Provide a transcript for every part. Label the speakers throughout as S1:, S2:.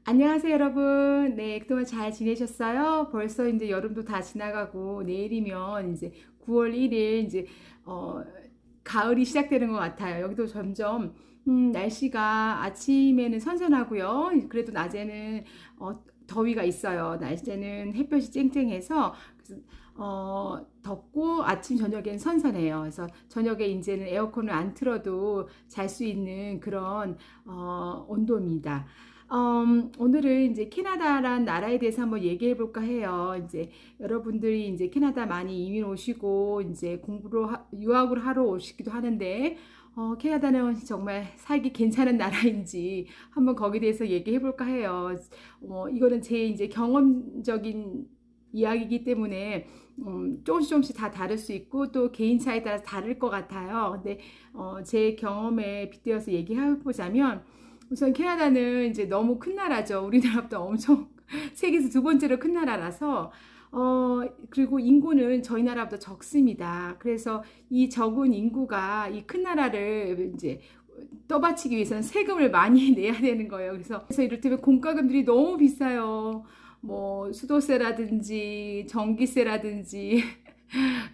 S1: 안녕하세요, 여러분. 네, 그동안 잘 지내셨어요? 벌써 이제 여름도 다 지나가고 내일이면 이제 9월 1일 이제 어, 가을이 시작되는 것 같아요. 여기도 점점 날씨가 아침에는 선선하고요. 그래도 낮에는 더위가 있어요. 낮에는 햇볕이 쨍쨍해서 그래서, 덥고 아침 저녁엔 선선해요. 그래서 저녁에 이제는 에어컨을 안 틀어도 잘 수 있는 그런 온도입니다. 오늘은 이제 캐나다란 나라에 대해서 한번 얘기해 볼까 해요. 이제 여러분들이 이제 캐나다 많이 이민 오시고 이제 유학을 하러 오시기도 하는데, 캐나다는 정말 살기 괜찮은 나라인지 한번 거기에 대해서 얘기해 볼까 해요. 이거는 제 이제 경험적인 이야기이기 때문에 조금씩 다 다를 수 있고 또 개인 차에 따라서 다를 것 같아요. 근데 제 경험에 빗대어서 얘기해 보자면 우선 캐나다는 이제 너무 큰 나라죠. 우리나라보다 엄청 세계에서 두 번째로 큰 나라라서 그리고 인구는 저희 나라보다 적습니다. 그래서 이 적은 인구가 이 큰 나라를 이제 떠받치기 위해서는 세금을 많이 내야 되는 거예요. 그래서 이를테면 공과금들이 너무 비싸요. 뭐 수도세라든지 전기세라든지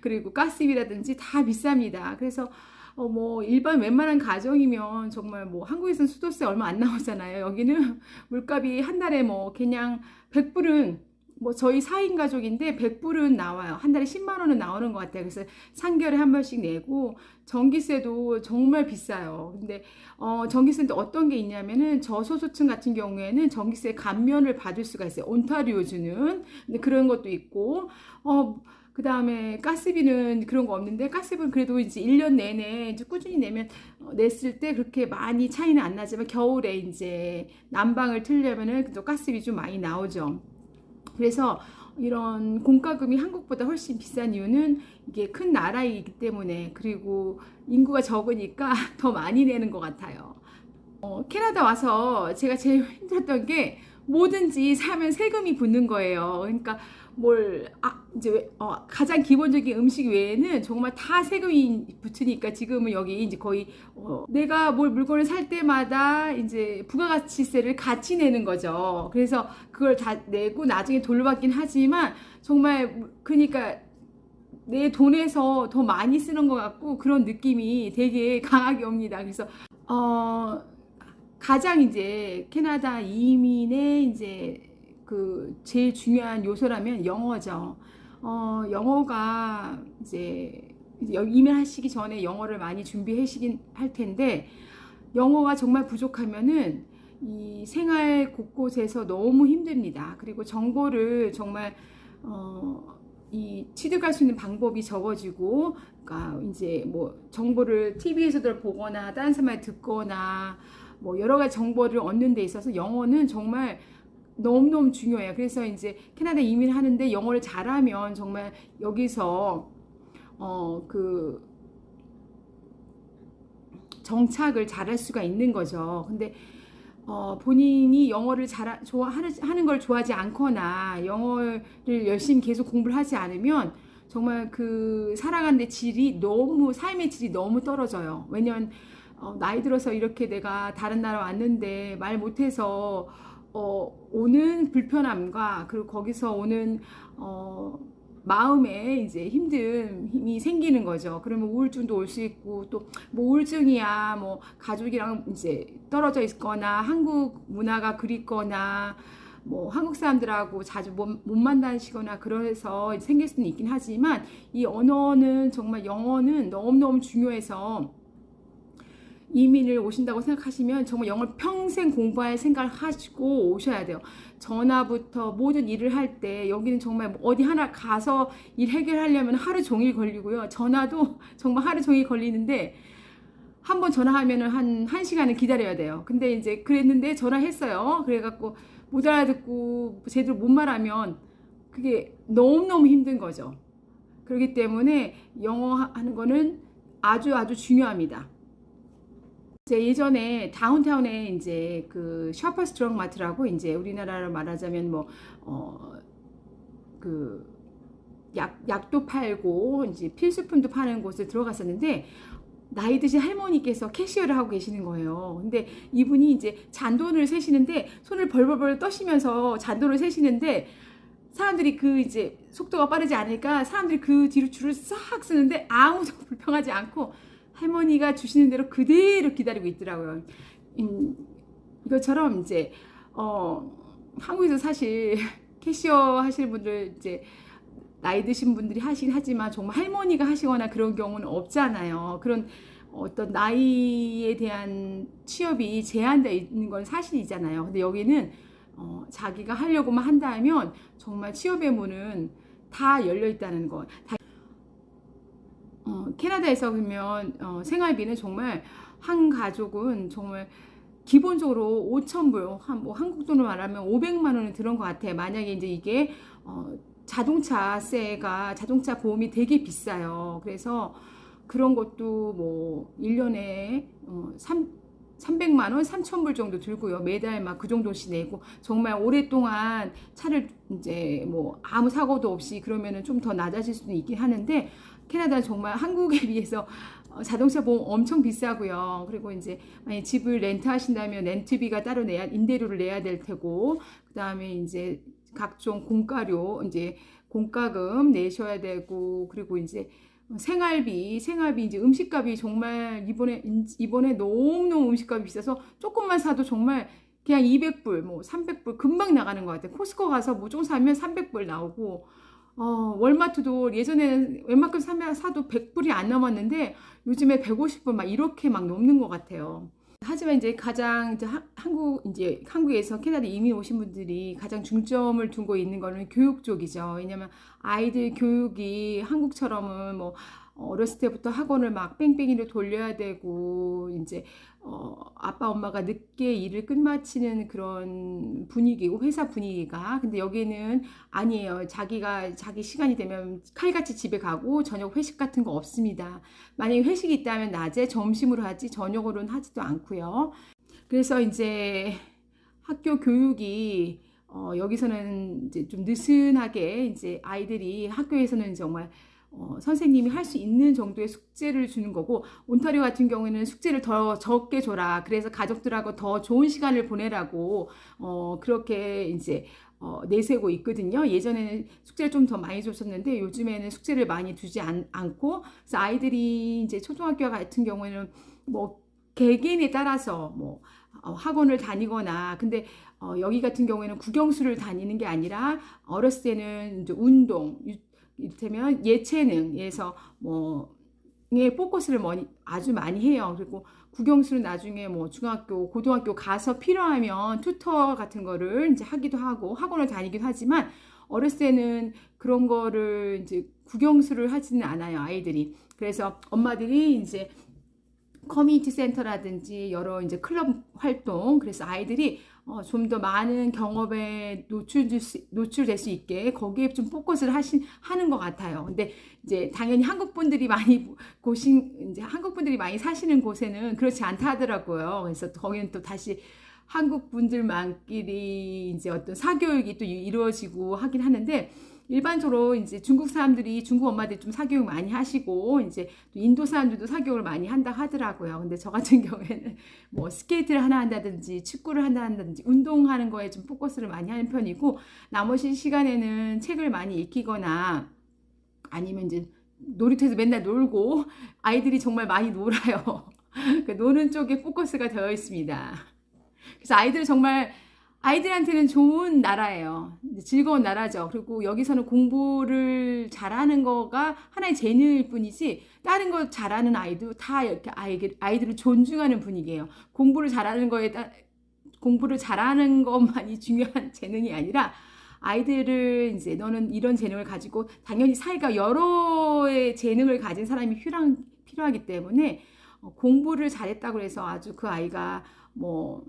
S1: 그리고 가스비라든지 다 비쌉니다. 그래서 뭐 일반 웬만한 가정이면 정말 뭐 한국에서는 수도세 얼마 안 나오잖아요. 여기는 물값이 한 달에 뭐 그냥 100불은 뭐 저희 4인 가족인데 100불은 나와요. 한 달에 10만 원은 나오는 것 같아요. 그래서 3개월에 한 번씩 내고 전기세도 정말 비싸요. 근데 전기세도 어떤 게 있냐면은 저소득층 같은 경우에는 전기세 감면을 받을 수가 있어요. 온타리오주는. 근데 그런 것도 있고 그 다음에 가스비는 그런 거 없는데 가스비는 그래도 이제 1년 내내 이제 꾸준히 냈을 때 그렇게 많이 차이는 안 나지만 겨울에 이제 난방을 틀려면은 또 가스비 좀 많이 나오죠. 그래서 이런 공과금이 한국보다 훨씬 비싼 이유는 이게 큰 나라이기 때문에 그리고 인구가 적으니까 더 많이 내는 것 같아요. 캐나다 와서 제가 제일 힘들었던 게 뭐든지 사면 세금이 붙는 거예요. 그러니까 이제 가장 기본적인 음식 외에는 정말 다 세금이 붙으니까 지금은 여기 이제 거의 내가 물건을 살 때마다 이제 부가가치세를 같이 내는 거죠. 그래서 그걸 다 내고 나중에 돌려받긴 하지만 정말 그러니까 내 돈에서 더 많이 쓰는 것 같고 그런 느낌이 되게 강하게 옵니다. 그래서 어, 가장 이제 캐나다 이민의 이제 그 제일 중요한 요소라면 영어죠. 영어가 이제 이민하시기 전에 영어를 많이 준비하시긴 할 텐데 영어가 정말 부족하면은 이 생활 곳곳에서 너무 힘듭니다. 그리고 정보를 정말 이 취득할 수 있는 방법이 적어지고, 그러니까 이제 뭐 정보를 TV에서도 보거나 다른 사람을 듣거나 뭐 여러 가지 정보를 얻는 데 있어서 영어는 정말 너무너무 중요해요. 그래서 이제 캐나다 이민하는데 영어를 잘하면 정말 여기서 그 정착을 잘할 수가 있는 거죠. 근데 본인이 영어를 하는 걸 좋아하지 않거나 영어를 열심히 계속 공부를 하지 않으면 정말 그 살아가는 삶의 질이 너무 떨어져요. 왜냐면 나이 들어서 이렇게 내가 다른 나라 왔는데 말 못해서 오는 불편함과 그리고 거기서 오는 마음에 이제 힘이 생기는 거죠. 그러면 우울증도 올 수 있고 또 뭐 우울증이야 뭐 가족이랑 이제 떨어져 있거나 한국 문화가 그립거나 뭐 한국 사람들하고 자주 못 만나시거나 그래서 생길 수는 있긴 하지만 이 언어는 정말 영어는 너무너무 중요해서 이민을 오신다고 생각하시면 정말 영어를 평생 공부할 생각을 하시고 오셔야 돼요. 전화부터 모든 일을 할 때 여기는 정말 어디 하나 가서 일 해결하려면 하루 종일 걸리고요. 전화도 정말 하루 종일 걸리는데 한 번 전화하면은 한 시간은 기다려야 돼요. 근데 이제 그랬는데 전화했어요. 그래갖고 못 알아듣고 제대로 못 말하면 그게 너무너무 힘든 거죠. 그렇기 때문에 영어 하는 거는 아주 아주 중요합니다. 제 예전에 다운타운에 이제 그 샤퍼스 드럭 마트라고 이제 우리나라로 말하자면 그 약도 팔고 이제 필수품도 파는 곳에 들어갔었는데 나이 드신 할머니께서 캐시어를 하고 계시는 거예요. 근데 이분이 이제 잔돈을 세시는데 손을 벌벌벌 떠시면서 잔돈을 세시는데 사람들이 그 이제 속도가 빠르지 않으니까 사람들이 그 뒤로 줄을 싹 쓰는데 아무도 불평하지 않고 할머니가 주시는 대로 그대로 기다리고 있더라고요. 이것처럼 이제 한국에서 사실 캐시어 하시는 분들 이제 나이 드신 분들이 하시긴 하지만 정말 할머니가 하시거나 그런 경우는 없잖아요. 그런 어떤 나이에 대한 취업이 제한되어 있는 건 사실이잖아요. 근데 여기는 자기가 하려고만 한다면 정말 취업의 문은 다 열려 있다는 거. 캐나다에서 그러면 생활비는 정말 한 가족은 정말 기본적으로 5,000불, 뭐 한국 돈으로 말하면 500만 원은 들은 것 같아요. 만약에 이제 이게 자동차세가 자동차 보험이 되게 비싸요. 그래서 그런 것도 뭐 1년에 300만 원, 3,000불 정도 들고요. 매달 막 그 정도씩 내고 정말 오랫동안 차를 이제 뭐 아무 사고도 없이 그러면은 좀 더 낮아질 수도 있긴 하는데 캐나다는 정말 한국에 비해서 자동차 보험 엄청 비싸고요. 그리고 이제 만약 집을 렌트 하신다면 렌트비가 따로 임대료를 내야 될 테고, 그 다음에 이제 각종 공과료, 이제 공과금 내셔야 되고, 그리고 이제 생활비 이제 음식값이 정말 이번에 너무너무 음식값이 비싸서 조금만 사도 정말 그냥 200불, 뭐 300불 금방 나가는 것 같아요. 코스코 가서 무조건 사면 300불 나오고, 월마트도 예전에는 웬만큼 사도 100불이 안 넘었는데 요즘에 150불 막 이렇게 막 넘는 것 같아요. 하지만 이제 가장 이제 한국에서 캐나다 이민 오신 분들이 가장 중점을 두고 있는 거는 교육 쪽이죠. 왜냐면 아이들 교육이 한국처럼은 뭐 어렸을 때부터 학원을 막 뺑뺑이를 돌려야 되고 이제 아빠 엄마가 늦게 일을 끝마치는 그런 분위기고 회사 분위기가. 근데 여기는 아니에요. 자기 시간이 되면 칼같이 집에 가고 저녁 회식 같은 거 없습니다. 만약에 회식이 있다면 낮에 점심으로 하지 저녁으로는 하지도 않고요. 그래서 이제 학교 교육이 여기서는 이제 좀 느슨하게 이제 아이들이 학교에서는 정말 선생님이 할 수 있는 정도의 숙제를 주는 거고, 온타리오 같은 경우에는 숙제를 더 적게 줘라. 그래서 가족들하고 더 좋은 시간을 보내라고 그렇게 이제 내세우고 있거든요. 예전에는 숙제를 좀 더 많이 줬었는데 요즘에는 숙제를 많이 두지 않고, 그래서 아이들이 이제 초등학교 같은 경우에는 뭐 개개인에 따라서 뭐 학원을 다니거나, 근데 여기 같은 경우에는 국영수를 다니는 게 아니라 어렸을 때는 이제 운동, 이를테면 예체능에서 뭐에 포커스를 아주 많이 해요. 그리고 국영수는 나중에 뭐 중학교, 고등학교 가서 필요하면 튜터 같은 거를 이제 하기도 하고 학원을 다니기도 하지만 어렸을 때는 그런 거를 이제 국영수를 하지는 않아요, 아이들이. 그래서 엄마들이 이제 커뮤니티 센터라든지 여러 이제 클럽 활동, 그래서 아이들이 좀 더 많은 경험에 노출될 수 있게 거기에 좀 포커스를 하는 것 같아요. 근데 이제 당연히 한국 분들이 많이 사시는 곳에는 그렇지 않다 하더라고요. 그래서 거기는 또 다시 한국 분들만끼리 이제 어떤 사교육이 또 이루어지고 하긴 하는데, 일반적으로 이제 중국 엄마들이 좀 사교육 많이 하시고, 이제 또 인도 사람들도 사교육을 많이 한다 하더라고요. 근데 저 같은 경우에는 뭐 스케이트를 하나 한다든지, 축구를 하나 한다든지, 운동하는 거에 좀 포커스를 많이 하는 편이고, 나머지 시간에는 책을 많이 읽히거나, 아니면 이제 놀이터에서 맨날 놀고, 아이들이 정말 많이 놀아요. 그러니까 노는 쪽에 포커스가 되어 있습니다. 그래서 아이들한테는 좋은 나라예요. 즐거운 나라죠. 그리고 여기서는 공부를 잘하는 거가 하나의 재능일 뿐이지 다른 거 잘하는 아이도 다 이렇게 아이들을 존중하는 분위기예요. 공부를 잘하는 것만이 중요한 재능이 아니라 아이들을 이제 너는 이런 재능을 가지고, 당연히 사회가 여러의 재능을 가진 사람이 필요하기 때문에 공부를 잘했다고 해서 아주 그 아이가 뭐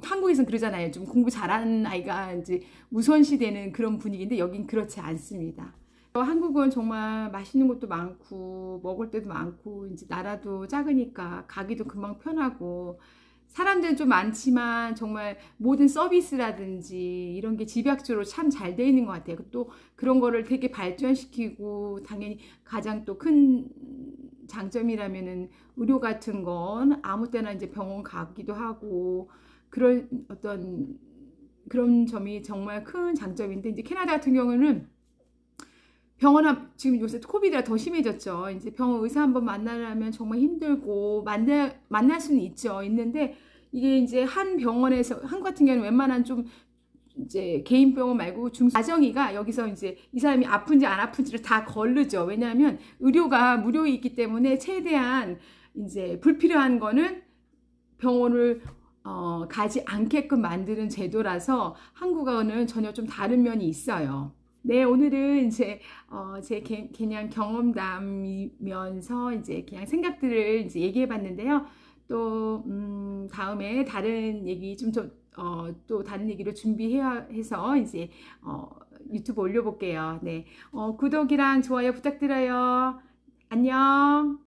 S1: 한국에서는 그러잖아요. 좀 공부 잘하는 아이가 이제 우선시되는 그런 분위기인데 여긴 그렇지 않습니다. 한국은 정말 맛있는 것도 많고 먹을 때도 많고 이제 나라도 작으니까 가기도 금방 편하고 사람들은 좀 많지만 정말 모든 서비스라든지 이런 게 집약적으로 참 잘 돼 있는 것 같아요. 또 그런 거를 되게 발전시키고 당연히 가장 또 큰 장점이라면은 의료 같은 건 아무 때나 이제 병원 가기도 하고 그런 어떤 그런 점이 정말 큰 장점인데 이제 캐나다 같은 경우는 병원 지금 요새 코비드가 더 심해졌죠. 이제 병원 의사 한번 만나려면 정말 힘들고 만날 수는 있는데 이게 이제 한 병원에서 한 같은 경우는 웬만한 좀 이제 개인 병원 말고 가정의가 여기서 이제 이 사람이 아픈지 안 아픈지를 다 거르죠. 왜냐하면 의료가 무료이기 때문에 최대한 이제 불필요한 거는 병원을 가지 않게끔 만드는 제도라서 한국하고는 전혀 좀 다른 면이 있어요. 네, 오늘은 이제 제 그냥 경험담이면서 이제 그냥 생각들을 이제 얘기해 봤는데요. 또 다음에 다른 얘기 또 다른 얘기를 준비해야 해서 이제 유튜브 올려볼게요. 네, 구독이랑 좋아요 부탁드려요. 안녕.